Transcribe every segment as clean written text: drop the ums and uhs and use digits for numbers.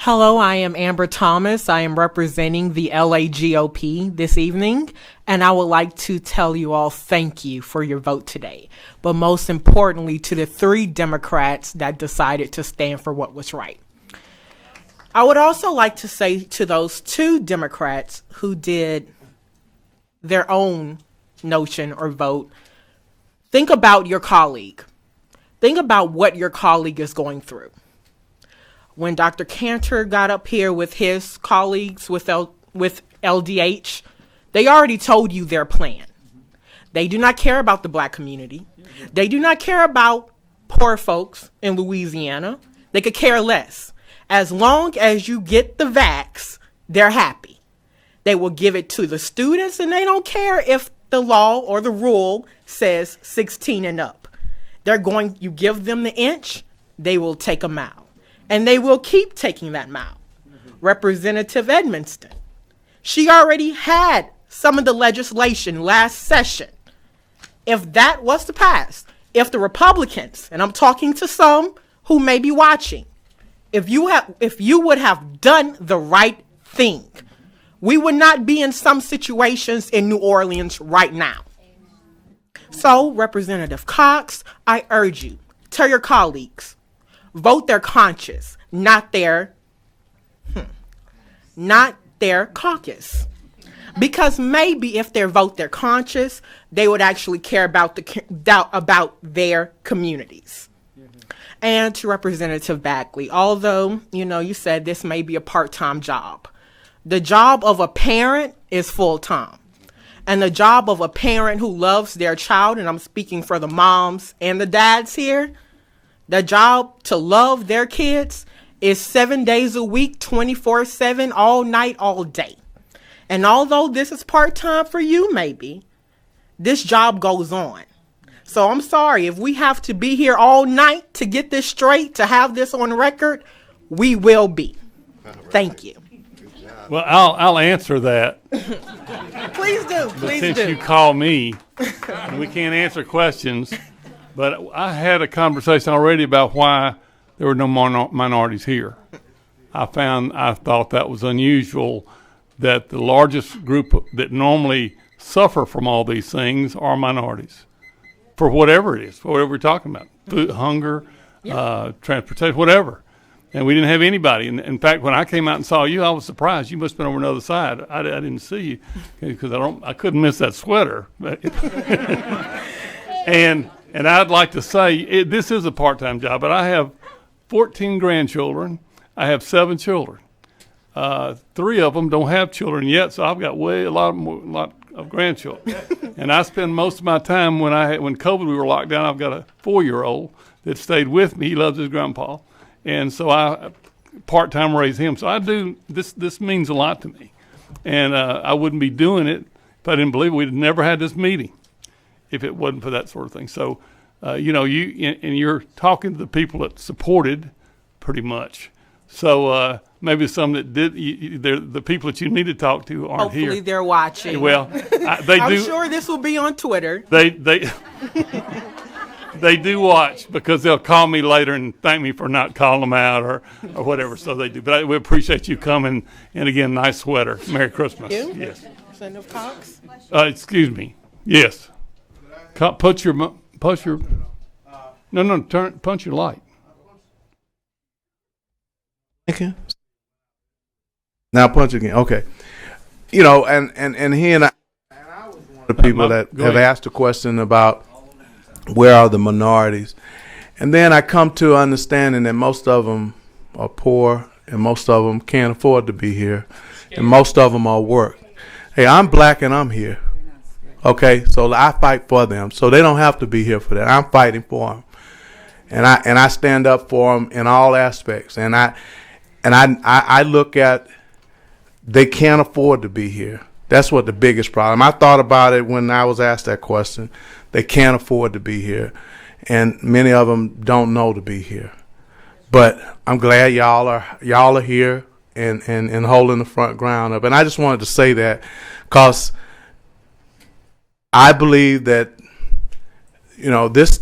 Hello, I am Amber Thomas. I am representing the LA GOP this evening, and I would like to tell you all thank you for your vote today. But most importantly, to the 3 Democrats that decided to stand for what was right. I would also like to say to those 2 Democrats who did their own notion or vote, think about your colleague. Think about what your colleague is going through. When Dr. Cantor got up here with his colleagues with LDH, they already told you their plan. They do not care about the black community. They do not care about poor folks in Louisiana. They could care less. As long as you get the vax, they're happy. They will give it to the students, and they don't care if the law or the rule says 16 and up. You give them the inch, they will take a mile. And they will keep taking that mile. Representative Edmonston, she already had some of the legislation last session. If that was to pass, if the Republicans, and I'm talking to some who may be watching, if you would have done the right thing, we would not be in some situations in New Orleans right now. So, Representative Cox, I urge you, tell your colleagues, vote their conscience, not their caucus. Because maybe if they vote their conscience, they would actually care about their communities. And to Representative Bagley, although, you said this may be a part-time job, the job of a parent is full-time. And the job of a parent who loves their child, and I'm speaking for the moms and the dads here, the job to love their kids is 7 days a week, 24/7, all night, all day. And although this is part-time for you, maybe, this job goes on. So I'm sorry, if we have to be here all night to get this straight, to have this on record, we will be. Thank you. Well, I'll answer that. Please do. But since you call me, and we can't answer questions, but I had a conversation already about why there were no minorities here. I thought that was unusual that the largest group that normally suffer from all these things are minorities. For whatever it is, for whatever we're talking about, food, hunger, transportation, whatever. And we didn't have anybody. And in fact, when I came out and saw you, I was surprised. You must have been over on the other side. I didn't see you because I couldn't miss that sweater. And I'd like to say this is a part-time job, but I have 14 grandchildren. I have 7 children. 3 of them don't have children yet, so I've got a lot of grandchildren. And I spend most of my time when COVID we were locked down. I've got a 4-year-old that stayed with me. He loves his grandpa, and so I part-time raise him. So I do this. This means a lot to me, and I wouldn't be doing it if I didn't believe it. We'd never had this meeting if it wasn't for that sort of thing. So, you're talking to the people that supported pretty much. So maybe some that did, the people that you need to talk to aren't here. Hopefully they're watching. Well, I'm sure this will be on Twitter. They do watch because they'll call me later and thank me for not calling them out or whatever. So they do. But we appreciate you coming. And again, nice sweater. Merry Christmas. You? Yes. Representative Cox? Excuse me. Yes. Punch your. No. Punch your light. Thank you. Now punch again. Okay. And he and I was one of the people that have asked a question about where are the minorities. And then I come to understanding that most of them are poor and most of them can't afford to be here. And most of them are work. Hey, I'm black and I'm here. Okay, so I fight for them. So they don't have to be here for that. I'm fighting for them. And I stand up for them in all aspects. And I look at they can't afford to be here. That's what the biggest problem. I thought about it when I was asked that question. They can't afford to be here, and many of them don't know to be here. But I'm glad y'all are here and holding the front ground up. And I just wanted to say that because I believe that this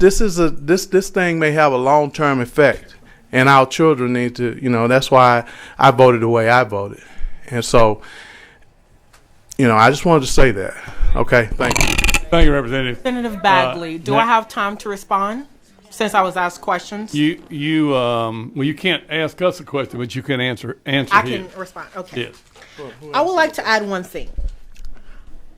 thing may have a long-term effect. and our children need to, that's why I voted the way I voted. And so, I just wanted to say that. Okay, thank you. Thank you, Representative. Representative Bagley, do I have time to respond since I was asked questions? You can't ask us a question, but you can answer I his. can respond. Okay. Yes. I would like to add one thing.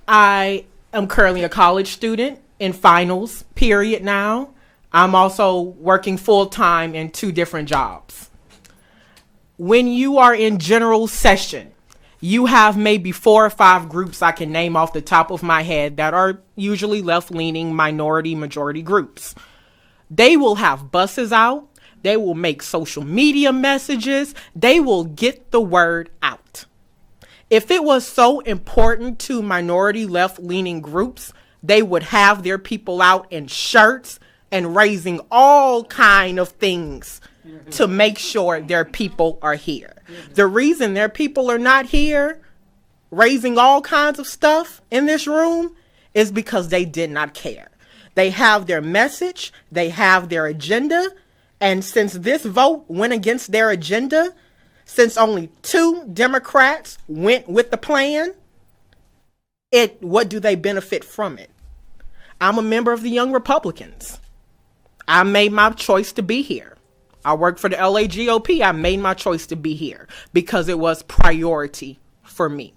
I am currently a college student in finals period now. I'm also working full time in 2 different jobs. When you are in general session, you have maybe 4 or 5 groups I can name off the top of my head that are usually left-leaning majority groups. They will have buses out. They will make social media messages. They will get the word out. If it was so important to minority left-leaning groups, they would have their people out in shirts and raising all kind of things to make sure their people are here. The reason their people are not here raising all kinds of stuff in this room is because they did not care. They have their message, they have their agenda, and since this vote went against their agenda, since only 2 Democrats went with the plan, what do they benefit from it? I'm a member of the Young Republicans. I made my choice to be here. I work for the LAGOP. I made my choice to be here because it was priority for me.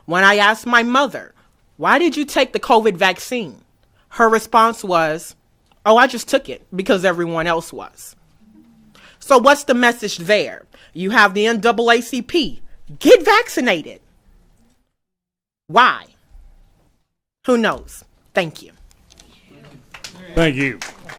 When I asked my mother, why did you take the COVID vaccine? Her response was, oh, I just took it because everyone else was. So what's the message there? You have the NAACP. Get vaccinated. Why? Who knows? Thank you. Thank you.